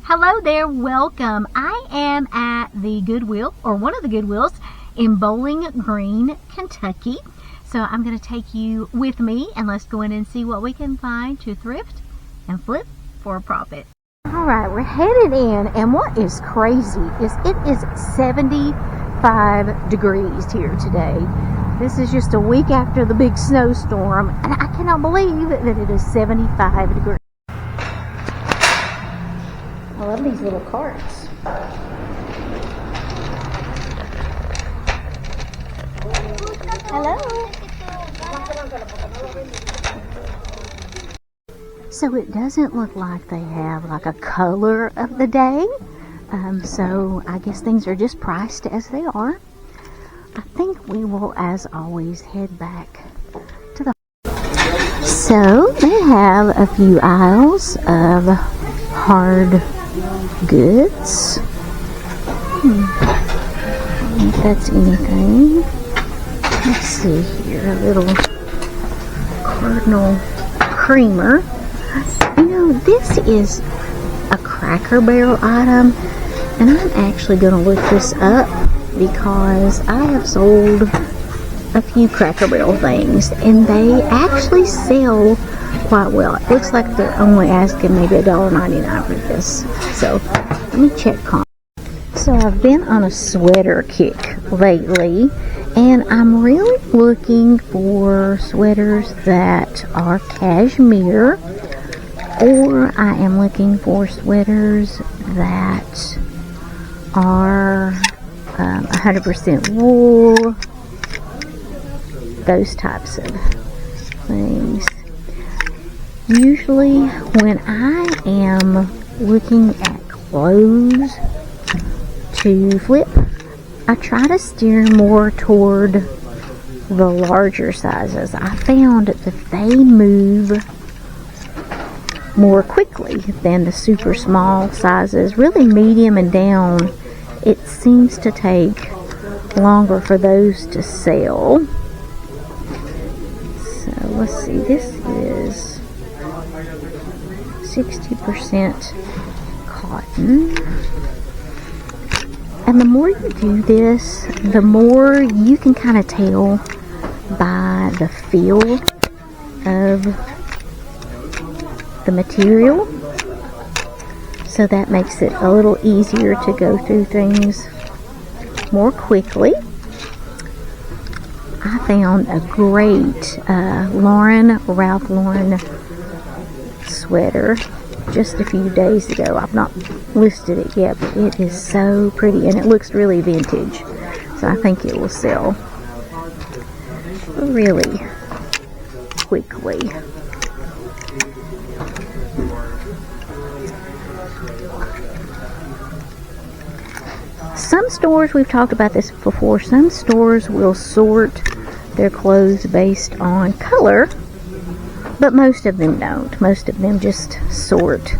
Hello there, welcome. I am at the Goodwill, or one of the Goodwills, in Bowling Green, Kentucky. So I'm going to take you with me and let's go in and see what we can find to thrift and flip for a profit. Alright, we're headed in, and what is crazy is it is 75 degrees here today. This is just a week after the big snowstorm, and I cannot believe that it is 75 degrees. I love these little carts. Hello. So it doesn't look like they have like a color of the day. So I guess things are just priced as they are. I think we will, as always, head back to the... So they have a few aisles of hard goods. I don't know if that's anything. Let's see here, a little Cardinal creamer. You know, this is a Cracker Barrel item, and I'm actually going to look this up because I have sold a few Cracker Barrel things, and they actually sell quite well. It looks like they're only asking maybe $1.99 for this. So let me check comp. So I've been on a sweater kick lately, and I'm really looking for sweaters that are cashmere, or I am looking for sweaters that are 100% wool, those types of things. Usually when I am looking at clothes to flip, I try to steer more toward the larger sizes. I found that they move more quickly than the super small sizes. Really, medium and down, it seems to take longer for those to sell. So let's see, this is 60% cotton. And the more you do this, the more you can kind of tell by the feel of the material. So that makes it a little easier to go through things more quickly. I found a great Ralph Lauren sweater just a few days ago. I've not listed it yet, but it is so pretty and it looks really vintage. So I think it will sell really quickly. Some stores, we've talked about this before, some stores will sort their clothes based on color, but most of them don't. Most of them just sort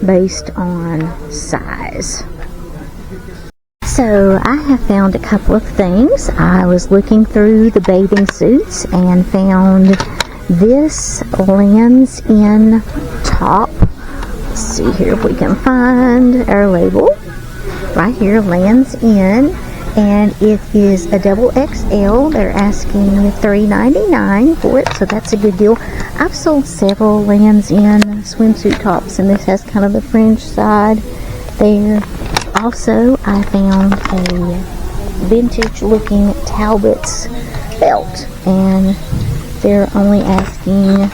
based on size. So I have found a couple of things. I was looking through the bathing suits and found this Lands' End top. Let's see here if we can find our label. Right here, Lands' End, and it is a double XL. They're asking $3.99 for it, so that's a good deal. I've sold several Lands' End swimsuit tops, and this has kind of the fringe side there. Also, I found a vintage looking Talbot's belt, and they're only asking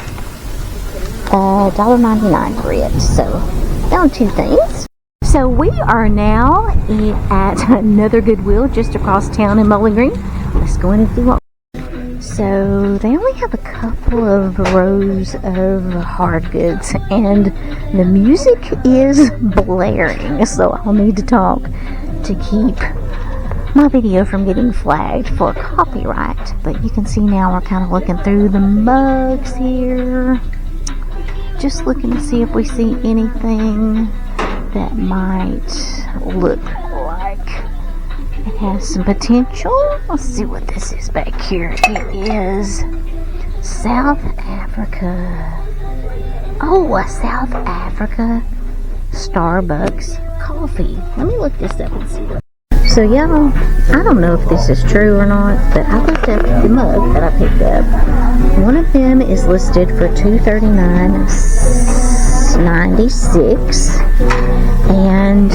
$1.99 for it. So found two things. So we are now at another Goodwill just across town in Bowling Green. Let's go in and see what. So they only have a couple of rows of hard goods, and the music is blaring, so I'll need to talk to keep my video from getting flagged for copyright. But you can see now we're kind of looking through the mugs here, just looking to see if we see anything that might look like it has some potential. Let's see what this is back here. It is South Africa. Oh, a South Africa Starbucks coffee. Let me look this up and see what. So y'all, I don't know if this is true or not, but I looked up the mug that I picked up. One of them is listed for $239.96, and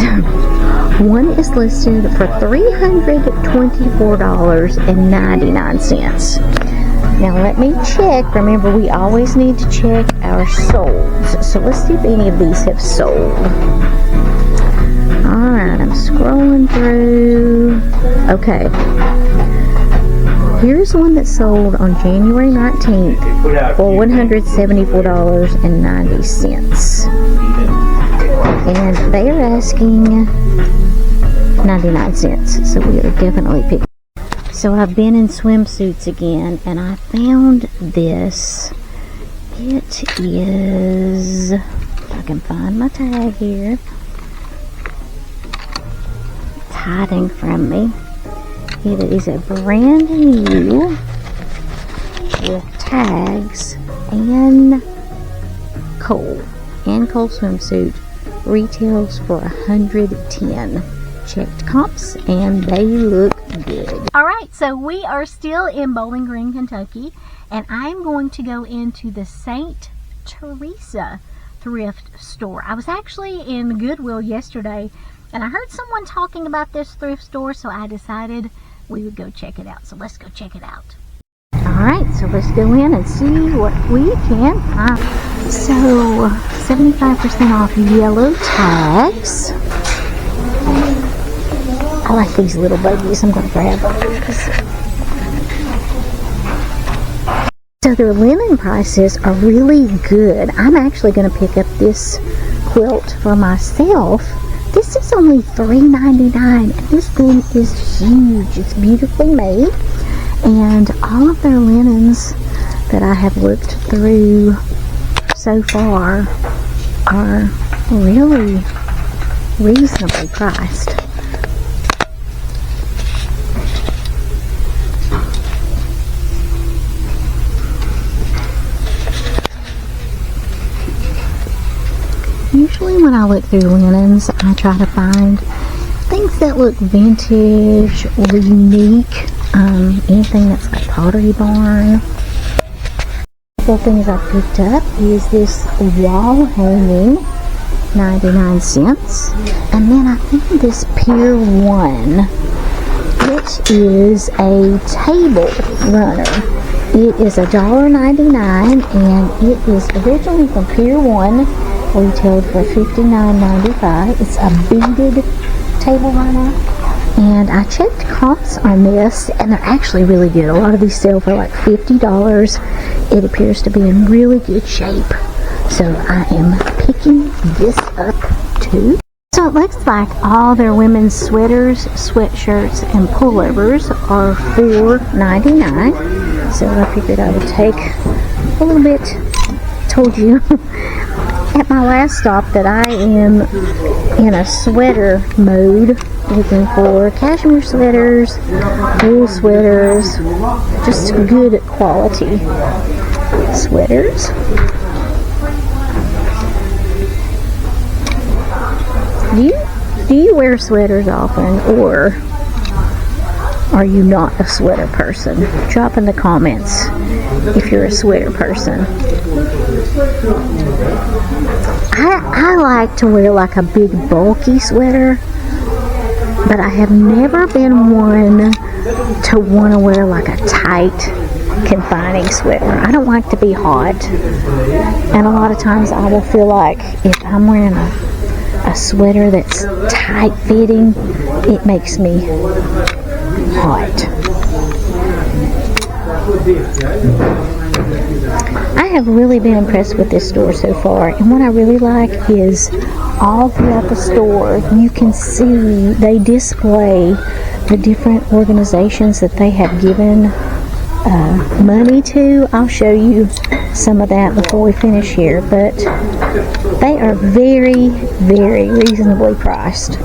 one is listed for $324.99. Now let me check. Remember, we always need to check our solds. So let's see if any of these have sold. Alright, I'm scrolling through. Okay. Here's one that sold on January 19th for $174.90. And they are asking 99 cents. So we are definitely picking. So I've been in swimsuits again, and I found this. It is, if I can find my tag here. It's hiding from me. It is a brand new with tags and Cole swimsuit. Retails for $110. Checked comps, and they look good. Alright, so we are still in Bowling Green, Kentucky, and I'm going to go into the St. Teresa thrift store. I was actually in Goodwill yesterday, and I heard someone talking about this thrift store, so I decided we would go check it out. So let's go check it out. Alright, so let's go in and see what we can find. So, 75% off yellow tags. I like these little buggies. I'm going to grab those. So their linen prices are really good. I'm actually going to pick up this quilt for myself. This is only $3.99. This thing is huge. It's beautifully made. And all of their linens that I have looked through so far are really reasonably priced. Usually when I look through linens, I try to find things that look vintage or unique. Anything that's like Pottery Barn. A couple things I picked up is this wall hanging, 99 cents. And then I found this Pier 1, which is a table runner. It is $1.99, and it is originally from Pier 1. Retailed for $59.95. It's a beaded table runner, and I checked comps on this, and they're actually really good. A lot of these sell for like $50. It appears to be in really good shape, so I am picking this up too. So it looks like all their women's sweaters, sweatshirts, and pullovers are $4.99. So I figured I would take a little bit. Told you at my last stop that I am in a sweater mode, looking for cashmere sweaters, wool sweaters, just good quality sweaters. Do you wear sweaters often, or are you not a sweater person? Drop in the comments if you're a sweater person. I like to wear like a big bulky sweater, but I have never been one to want to wear like a tight, confining sweater. I don't like to be hot, and a lot of times I will feel like if I'm wearing a sweater that's tight fitting, it makes me hot. I have really been impressed with this store so far, and what I really like is all throughout the store you can see they display the different organizations that they have given money to. I'll show you some of that before we finish here, but they are very, very reasonably priced.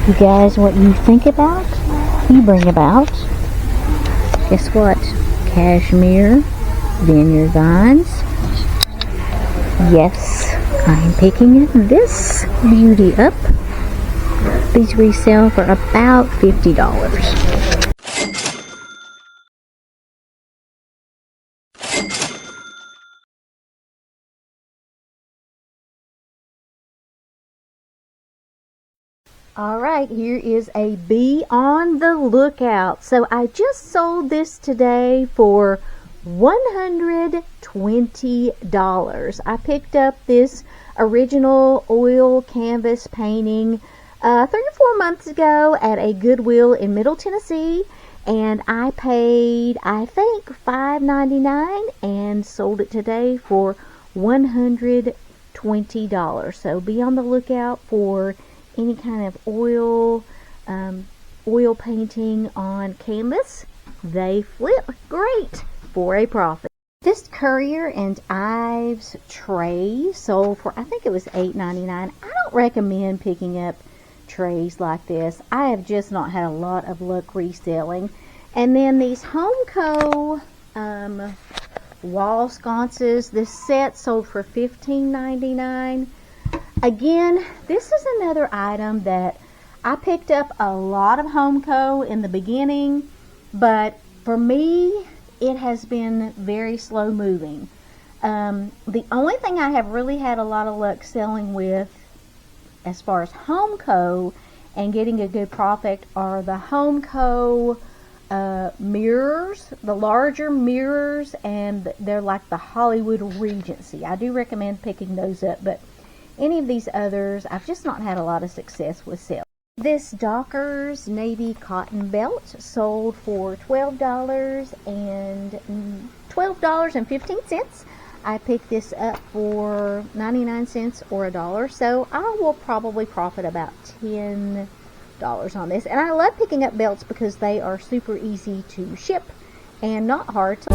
You guys, what you think about, you bring about. Guess what? Cashmere vineyard vines. Yes, I am picking this beauty up. These resell for about $50. Alright, here is a be on the lookout. So I just sold this today for $120. I picked up this original oil canvas painting 3 or 4 months ago at a Goodwill in Middle Tennessee, and I paid, I think, $5.99 and sold it today for $120. So be on the lookout for any kind of oil painting on canvas. They flip great for a profit. This Currier and Ives tray sold for, I think it was $8.99. I don't recommend picking up trays like this. I have just not had a lot of luck reselling. And then these Homeco wall sconces, this set sold for $15.99. Again, this is another item that I picked up a lot of Homeco in the beginning, but for me, it has been very slow moving. The only thing I have really had a lot of luck selling with as far as Homeco and getting a good profit are the Homeco mirrors, the larger mirrors, and they're like the Hollywood Regency. I do recommend picking those up, but any of these others, I've just not had a lot of success with sales. This Dockers navy cotton belt sold for $12.15. I picked this up for 99 cents or $1, so I will probably profit about $10 on this. And I love picking up belts because they are super easy to ship and not hard to